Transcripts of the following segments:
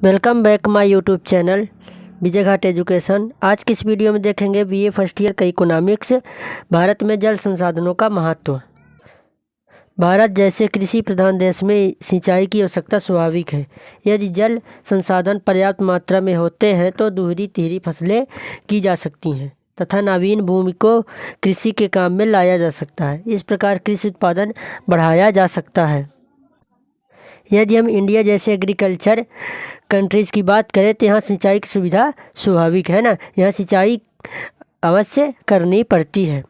Welcome back my YouTube channel Vijay Ghat education. आज की इस वीडियो में देखेंगे बीए फर्स्ट ईयर का इकोनॉमिक्स, भारत में जल संसाधनों का महत्व। भारत जैसे कृषि प्रधान देश में सिंचाई की आवश्यकता स्वाभाविक है। यदि जल संसाधन पर्याप्त मात्रा में होते हैं तो दोहरी तिहरी फसलें की जा सकती हैं तथा नवीन भूमि को कृषि के काम में लाया जा सकता है। इस प्रकार कृषि उत्पादन बढ़ाया जा सकता है। यदि हम इंडिया जैसे एग्रीकल्चर कंट्रीज़ की बात करें तो यहाँ सिंचाई की सुविधा स्वाभाविक है ना, यहाँ सिंचाई अवश्य करनी पड़ती है।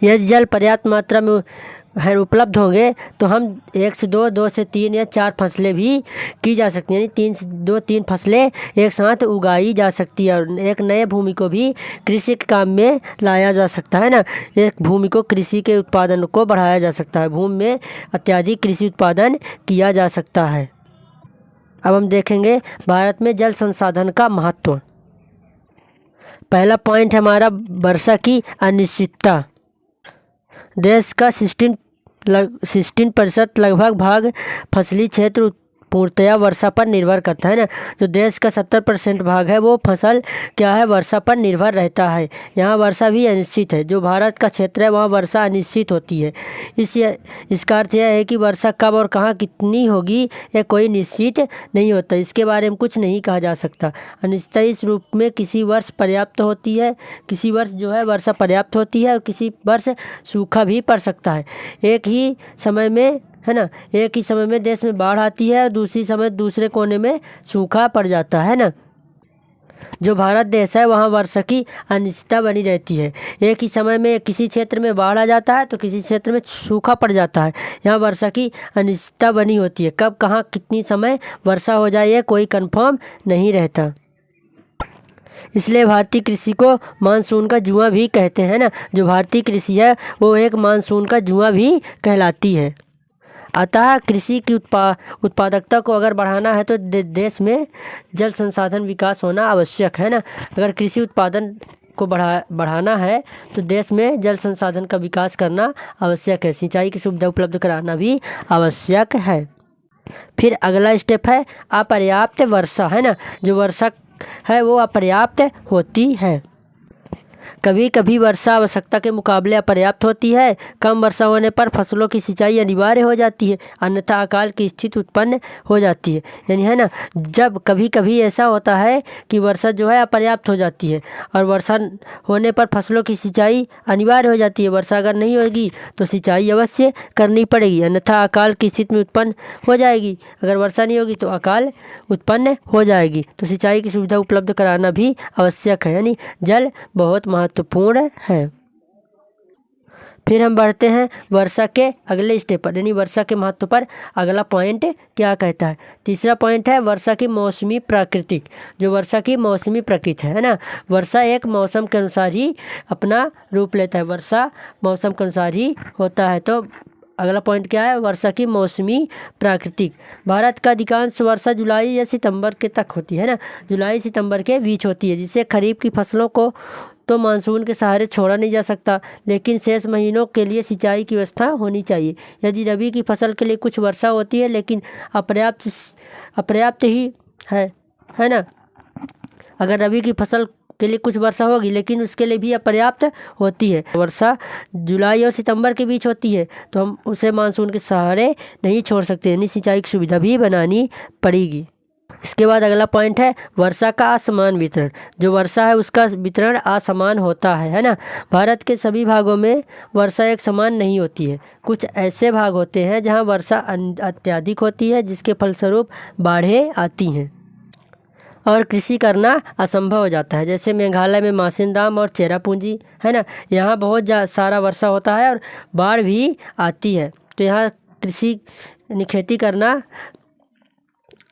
यदि जल पर्याप्त मात्रा में है उपलब्ध होंगे तो हम 1 से 2, 2 से 3 या 4 फसलें भी की जा सकती हैं, यानी 2-3 फसलें एक साथ उगाई जा सकती है और एक नए भूमि को भी कृषि के काम में लाया जा सकता है ना। एक भूमि को कृषि के उत्पादन को बढ़ाया जा सकता है, भूमि में अत्यधिक कृषि उत्पादन किया जा सकता है। अब हम देखेंगे भारत में जल संसाधन का महत्व। पहला पॉइंट है हमारा वर्षा की अनिश्चितता। देश का 16% लगभग भाग फसली क्षेत्र पूर्णतया वर्षा पर निर्भर करता है ना। जो देश का 70% भाग है वो फसल क्या है, वर्षा पर निर्भर रहता है। यहाँ वर्षा भी अनिश्चित है। जो भारत का क्षेत्र है वहाँ वर्षा अनिश्चित होती है। इसका अर्थ यह है कि वर्षा कब और कहाँ कितनी होगी यह कोई निश्चित नहीं होता, इसके बारे में कुछ नहीं कहा जा सकता। अनिश्चितता इस रूप में किसी वर्ष पर्याप्त होती है, किसी वर्ष जो है वर्षा पर्याप्त होती है और किसी वर्ष सूखा भी पड़ सकता है। एक ही समय में है ना, एक ही समय में देश में बाढ़ आती है और दूसरी समय दूसरे कोने में सूखा पड़ जाता है ना। जो भारत देश है वहाँ वर्षा की अनिश्चितता बनी रहती है। एक ही समय में किसी क्षेत्र में बाढ़ आ जाता है तो किसी क्षेत्र में सूखा पड़ जाता है। यहाँ वर्षा की अनिश्चितता बनी होती है, कब कहाँ कितनी समय वर्षा हो जाए यह कोई कंफर्म नहीं रहता। इसलिए भारतीय कृषि को मानसून का जुआ भी कहते हैं ना। जो भारतीय कृषि है वो एक मानसून का जुआ भी कहलाती है। अतः कृषि की उत्पादकता को अगर बढ़ाना है तो देश में जल संसाधन विकास होना आवश्यक है ना। अगर कृषि उत्पादन को बढ़ाना है तो देश में जल संसाधन का विकास करना आवश्यक है, सिंचाई की सुविधा उपलब्ध कराना भी आवश्यक है। फिर अगला स्टेप है अपर्याप्त वर्षा, है ना। जो वर्षा है वो अपर्याप्त होती है। कभी कभी वर्षा आवश्यकता के मुकाबले अपर्याप्त होती है। कम वर्षा होने पर फसलों की सिंचाई अनिवार्य हो जाती है, अन्यथा अकाल की स्थिति उत्पन्न हो जाती है। यानी है ना, जब कभी कभी ऐसा होता है कि वर्षा जो है अपर्याप्त हो जाती है और वर्षा होने पर फसलों की सिंचाई अनिवार्य हो जाती है। वर्षा अगर नहीं होगी तो सिंचाई अवश्य करनी पड़ेगी, अन्यथा अकाल की स्थिति में उत्पन्न हो जाएगी। अगर वर्षा नहीं होगी तो अकाल उत्पन्न हो जाएगी। तो सिंचाई की सुविधा उपलब्ध कराना भी आवश्यक है, यानी जल बहुत महत्वपूर्ण है। फिर हम बढ़ते हैं वर्षा के अगले स्टेप पर, यानी वर्षा के महत्व पर अगला पॉइंट क्या कहता है। तीसरा पॉइंट है वर्षा की मौसमी प्राकृतिक। जो वर्षा की मौसमी प्रकृति है ना, वर्षा एक मौसम के अनुसार ही अपना रूप लेता है, वर्षा मौसम के अनुसार ही होता है। तो अगला पॉइंट क्या है, वर्षा की मौसमी प्राकृतिक। भारत का अधिकांश वर्षा जुलाई या सितंबर के तक होती है ना, जुलाई सितंबर के बीच होती है, जिससे खरीफ की फसलों को तो मानसून के सहारे छोड़ा नहीं जा सकता, लेकिन शेष महीनों के लिए सिंचाई की व्यवस्था होनी चाहिए। यदि रबी की फसल के लिए कुछ वर्षा होती है लेकिन अपर्याप्त ही है ना। अगर रबी की फसल के लिए कुछ वर्षा होगी लेकिन उसके लिए भी अपर्याप्त होती है, वर्षा जुलाई और सितंबर के बीच होती है, तो हम उसे मानसून के सहारे नहीं छोड़ सकते, यानी सिंचाई की सुविधा भी बनानी पड़ेगी। इसके बाद अगला पॉइंट है वर्षा का असमान वितरण। जो वर्षा है उसका वितरण असमान होता है ना। भारत के सभी भागों में वर्षा एक समान नहीं होती है। कुछ ऐसे भाग होते हैं जहां वर्षा अत्यधिक होती है, जिसके फलस्वरूप बाढ़ें आती हैं और कृषि करना असंभव हो जाता है। जैसे मेघालय में मासिनराम और चेरापूंजी है ना, यहाँ बहुत सारा वर्षा होता है और बाढ़ भी आती है, तो यहाँ कृषि यानी खेती करना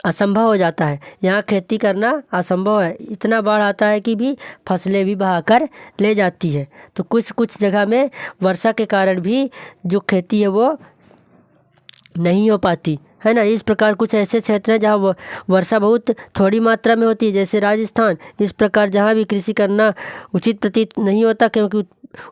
असंभव हो जाता है। यहाँ खेती करना असंभव है, इतना बाढ़ आता है कि भी फसलें भी बहाकर ले जाती है। तो कुछ जगह में वर्षा के कारण भी जो खेती है वो नहीं हो पाती है ना। इस प्रकार कुछ ऐसे क्षेत्र हैं जहाँ वर्षा बहुत थोड़ी मात्रा में होती है, जैसे राजस्थान। इस प्रकार जहाँ भी कृषि करना उचित प्रतीत नहीं होता, क्योंकि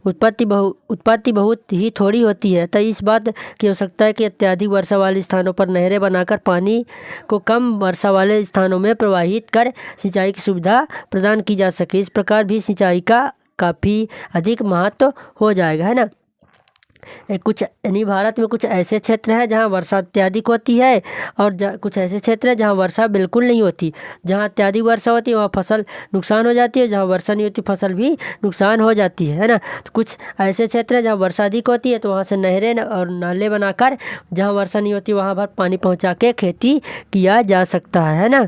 उत्पत्ति बहुत ही थोड़ी होती है, तो इस बात की आवश्यकता है कि अत्यधिक वर्षा वाले स्थानों पर नहरें बनाकर पानी को कम वर्षा वाले स्थानों में प्रवाहित कर सिंचाई की सुविधा प्रदान की जा सके। इस प्रकार भी सिंचाई का काफ़ी अधिक महत्व हो जाएगा, है ना। कुछ यानी भारत में कुछ ऐसे क्षेत्र हैं जहाँ वर्षा अत्यधिक होती है और कुछ ऐसे क्षेत्र हैं जहाँ वर्षा बिल्कुल नहीं होती। जहाँ अत्यधिक वर्षा होती है वहाँ फसल नुकसान हो जाती है, जहाँ वर्षा नहीं होती फसल भी नुकसान हो जाती है ना। तो कुछ ऐसे क्षेत्र हैं जहाँ वर्षा अधिक होती है तो वहाँ से नहरें और नाले बनाकर जहाँ वर्षा नहीं होती वहाँ पर पानी पहुँचा के खेती किया जा सकता है ना।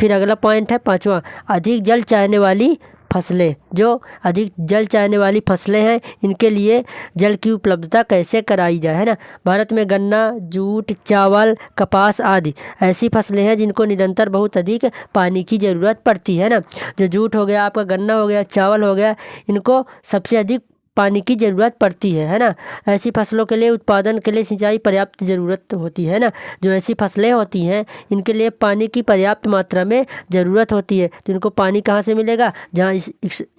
फिर अगला पॉइंट है 5वां, अधिक जल चाहने वाली फसलें। जो अधिक जल चाहने वाली फसलें हैं इनके लिए जल की उपलब्धता कैसे कराई जाए, है ना। भारत में गन्ना, जूट, चावल, कपास आदि ऐसी फसलें हैं जिनको निरंतर बहुत अधिक पानी की ज़रूरत पड़ती है ना। जो जूट हो गया, आपका गन्ना हो गया, चावल हो गया, इनको सबसे अधिक पानी की ज़रूरत पड़ती है ना। ऐसी फसलों के लिए उत्पादन के लिए सिंचाई पर्याप्त ज़रूरत होती है ना। जो ऐसी फसलें होती हैं इनके लिए पानी की पर्याप्त मात्रा में ज़रूरत होती है। तो इनको पानी कहाँ से मिलेगा? जहाँ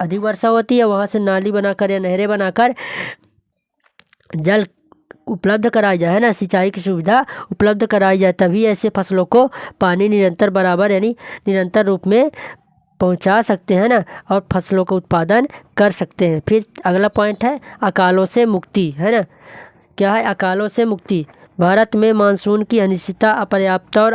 अधिक वर्षा होती है वहाँ से नाली बनाकर या नहरें बनाकर जल उपलब्ध कराई जाए, है ना। सिंचाई की सुविधा उपलब्ध कराई जाए, तभी ऐसे फसलों को पानी निरंतर बराबर यानी निरंतर रूप में पहुंचा सकते हैं ना और फसलों का उत्पादन कर सकते हैं। फिर अगला पॉइंट है अकालों से मुक्ति, है ना। क्या है अकालों से मुक्ति? भारत में मानसून की अनिश्चितता, अपर्याप्तता और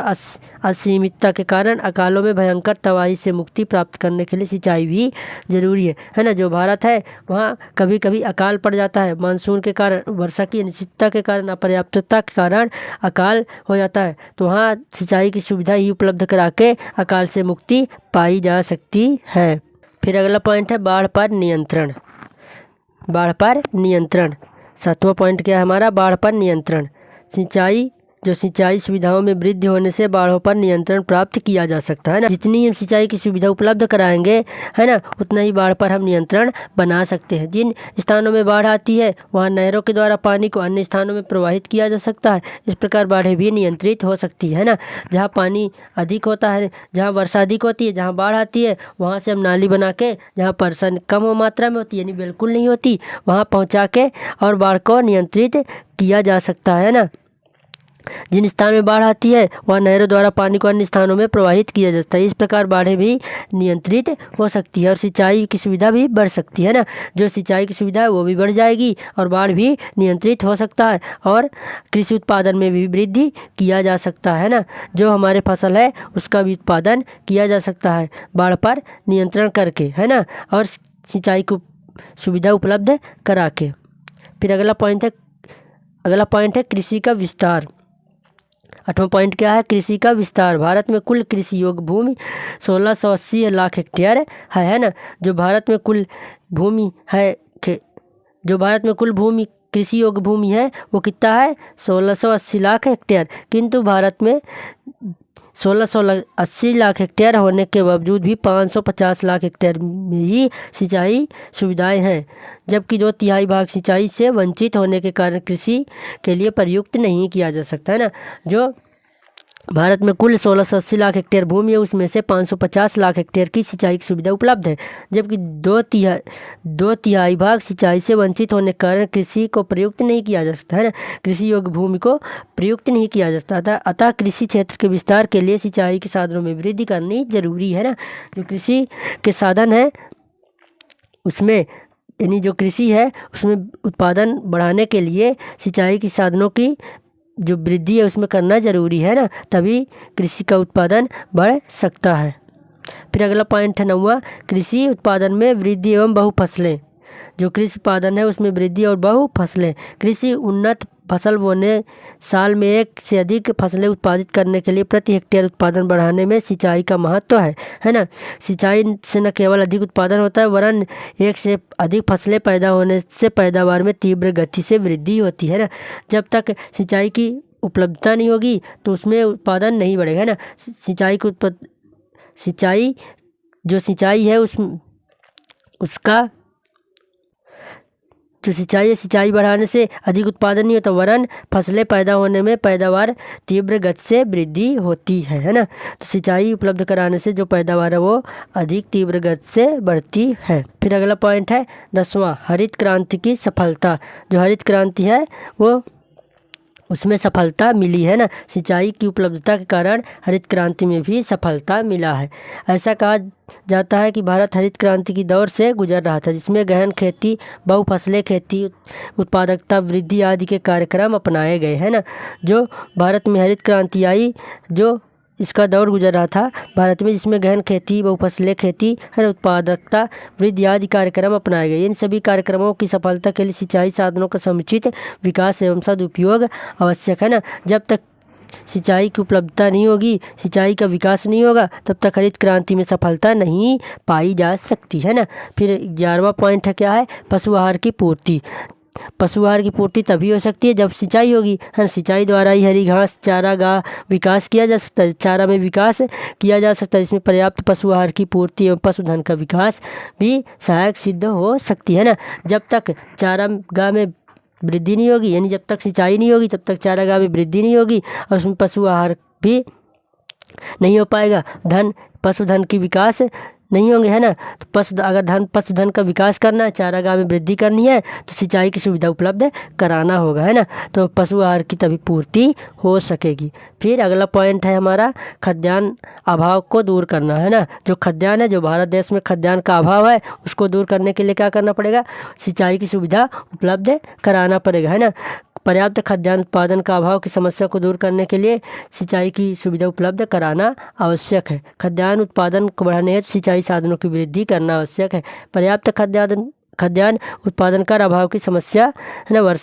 असीमितता के कारण अकालों में भयंकर तबाही से मुक्ति प्राप्त करने के लिए सिंचाई भी ज़रूरी है ना। जो भारत है वहाँ कभी कभी अकाल पड़ जाता है, मानसून के कारण, वर्षा की अनिश्चितता के कारण, अपर्याप्तता के कारण अकाल हो जाता है। तो वहाँ सिंचाई की सुविधा ही उपलब्ध करा के अकाल से मुक्ति पाई जा सकती है। फिर अगला पॉइंट है बाढ़ पर नियंत्रण। बाढ़ पर नियंत्रण 7वां पॉइंट क्या है हमारा? बाढ़ पर नियंत्रण। सिंचाई सुविधाओं में वृद्धि होने से बाढ़ों पर नियंत्रण प्राप्त किया जा सकता है ना। जितनी हम सिंचाई की सुविधा उपलब्ध कराएंगे, है ना, उतना ही बाढ़ पर हम नियंत्रण बना सकते हैं। जिन स्थानों में बाढ़ आती है वहाँ नहरों के द्वारा पानी को अन्य स्थानों में प्रवाहित किया जा सकता है। इस प्रकार बाढ़ें भी नियंत्रित हो सकती है ना। जहाँ पानी अधिक होता है, जहाँ वर्षा अधिक होती है, जहाँ बाढ़ आती है वहाँ से हम नाली बना के, जहाँ वर्षा कम मात्रा में होती है यानी बिल्कुल नहीं होती, वहाँ पहुँचा के और बाढ़ को नियंत्रित किया जा सकता है ना। जिन स्थान में बाढ़ आती है वहाँ नहरों द्वारा पानी को अन्य स्थानों में प्रवाहित किया जाता है। इस प्रकार बाढ़ें भी नियंत्रित हो सकती है और सिंचाई की सुविधा भी बढ़ सकती है ना। जो सिंचाई की सुविधा है वो भी बढ़ जाएगी और बाढ़ भी नियंत्रित हो सकता है और कृषि उत्पादन में भी वृद्धि किया जा सकता है ना। जो हमारे फसल है उसका भी उत्पादन किया जा सकता है बाढ़ पर नियंत्रण करके, है ना, और सिंचाई को सुविधा उपलब्ध करा के। फिर अगला पॉइंट है कृषि का विस्तार। 8वां पॉइंट क्या है? कृषि का विस्तार। भारत में कुल कृषि योग्य भूमि 1680 लाख हेक्टेयर है ना। जो भारत में कुल कृषि योग्य भूमि है वो कितना है? 1680 लाख हेक्टेयर। किंतु भारत में 1680 लाख हेक्टेयर होने के बावजूद भी 550 लाख हेक्टेयर में ही सिंचाई सुविधाएं हैं, जबकि 2/3 भाग सिंचाई से वंचित होने के कारण कृषि के लिए प्रयुक्त नहीं किया जा सकता, है ना। जो भारत में कुल 1680 लाख हेक्टेयर भूमि है उसमें से 550 लाख हेक्टेयर की सिंचाई की सुविधा उपलब्ध है, जबकि 2/3 भाग सिंचाई से वंचित होने के कारण कृषि को प्रयुक्त नहीं किया जा सकता, है ना। कृषि योग्य भूमि को प्रयुक्त नहीं किया जा सकता। अतः कृषि क्षेत्र के विस्तार के लिए सिंचाई के साधनों में वृद्धि करनी जरूरी है ना। जो कृषि के साधन है उसमें यानी जो कृषि है उसमें उत्पादन बढ़ाने के लिए सिंचाई के साधनों की जो वृद्धि है उसमें करना ज़रूरी है ना, तभी कृषि का उत्पादन बढ़ सकता है। फिर अगला पॉइंट है 9वां, कृषि उत्पादन में वृद्धि एवं बहुफसलें। जो कृषि उत्पादन है उसमें वृद्धि और बहुफसलें। कृषि उन्नत फसल बोने, साल में एक से अधिक फसलें उत्पादित करने के लिए प्रति हेक्टेयर उत्पादन बढ़ाने में सिंचाई का महत्व है ना। सिंचाई से न केवल अधिक उत्पादन होता है वरन एक से अधिक फसलें पैदा होने से पैदावार में तीव्र गति से वृद्धि होती है ना। जब तक सिंचाई की उपलब्धता नहीं होगी तो उसमें उत्पादन नहीं बढ़ेगा, है ना। जो सिंचाई बढ़ाने से अधिक उत्पादन नहीं होता, वरन फसलें पैदा होने में पैदावार तीव्र गति से वृद्धि होती है ना। तो सिंचाई उपलब्ध कराने से जो पैदावार है वो अधिक तीव्र गति से बढ़ती है। फिर अगला पॉइंट है 10वां, हरित क्रांति की सफलता। जो हरित क्रांति है वो उसमें सफलता मिली है ना। सिंचाई की उपलब्धता के कारण हरित क्रांति में भी सफलता मिला है। ऐसा कहा जाता है कि भारत हरित क्रांति की दौर से गुजर रहा था, जिसमें गहन खेती, बहुफसलीय खेती, उत्पादकता वृद्धि आदि के कार्यक्रम अपनाए गए हैं ना। जो भारत में हरित क्रांति आई, जो इसका दौर गुजर रहा था भारत में, जिसमें गहन खेती, बहुफसलीय खेती है, उत्पादकता वृद्धि आदि कार्यक्रम अपनाए गए। इन सभी कार्यक्रमों की सफलता के लिए सिंचाई साधनों का समुचित विकास एवं सदुपयोग आवश्यक है ना। जब तक सिंचाई की उपलब्धता नहीं होगी, सिंचाई का विकास नहीं होगा, तब तक हरित क्रांति में सफलता नहीं पाई जा सकती है ना। फिर 11वां पॉइंट है क्या है, पशु आहार की पूर्ति। पशु आहार की पूर्ति तभी हो सकती है जब सिंचाई होगी, है। सिंचाई द्वारा ही हरी घास, चारागाह विकास किया जा सकता है, चारा में विकास किया जा सकता है। इसमें पर्याप्त पशु आहार की पूर्ति एवं पशुधन का विकास भी सहायक सिद्ध हो सकती है ना। जब तक चारागाह में वृद्धि नहीं होगी, यानी जब तक सिंचाई नहीं होगी तब तक चारागाह में वृद्धि नहीं होगी और उसमें पशु आहार भी नहीं हो पाएगा, पशुधन की विकास नहीं होंगे, है ना। तो अगर पशुधन का विकास करना है, चारागाह में वृद्धि करनी है, तो सिंचाई की सुविधा उपलब्ध कराना होगा, है ना। तो पशु आहार की तभी पूर्ति हो सकेगी। फिर अगला पॉइंट है हमारा खाद्यान्न अभाव को दूर करना, है ना। जो खाद्यान्न है, जो भारत देश में खाद्यान्न का अभाव है, उसको दूर करने के लिए क्या करना पड़ेगा, सिंचाई की सुविधा उपलब्ध कराना पड़ेगा, है ना। पर्याप्त खाद्यान्न उत्पादन का अभाव की समस्या को दूर करने के लिए सिंचाई की सुविधा उपलब्ध कराना आवश्यक है। खाद्यान्न उत्पादन को बढ़ाने हेतु सिंचाई साधनों की वृद्धि करना आवश्यक है। पर्याप्त खाद्यान्न उत्पादन कर अभाव की समस्या, है ना,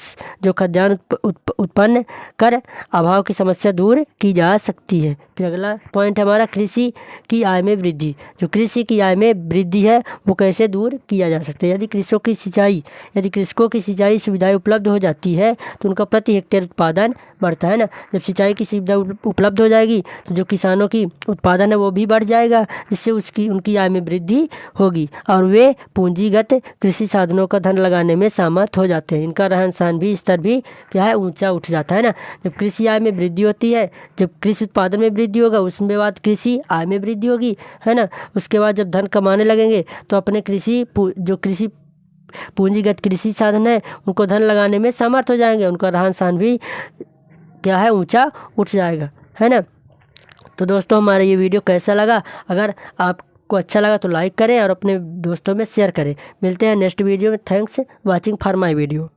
जो खाद्यान्न उत्पन्न कर अभाव की समस्या दूर की जा सकती है। फिर अगला पॉइंट हमारा कृषि की आय में वृद्धि। जो कृषि की आय में वृद्धि है वो कैसे दूर किया जा सकता है। यदि कृषकों की सिंचाई सुविधाएं उपलब्ध हो जाती है तो उनका प्रति हेक्टेयर उत्पादन बढ़ता है ना। जब सिंचाई की सुविधा उपलब्ध हो जाएगी तो जो किसानों की उत्पादन है वो भी बढ़ जाएगा, जिससे उनकी आय में वृद्धि होगी और वे पूंजीगत कृषि साधनों का धन लगाने में समर्थ हो जाते हैं। इनका रहन सहन भी स्तर भी क्या है, ऊंचा उठ जाता है ना। जब कृषि आय में वृद्धि होती है, जब कृषि उत्पादन में वृद्धि होगा, उसमें बाद कृषि आय में वृद्धि होगी, है ना। उसके बाद जब धन कमाने लगेंगे तो अपने कृषि पूंजीगत कृषि साधन है उनको धन लगाने में समर्थ हो जाएंगे, उनका रहन सहन भी क्या है, ऊंचा उठ जाएगा, है ना। तो दोस्तों हमारा ये वीडियो कैसा लगा, अगर आपको अच्छा लगा तो लाइक करें और अपने दोस्तों में शेयर करें। मिलते हैं नेक्स्ट वीडियो में। Thanks watching for my video.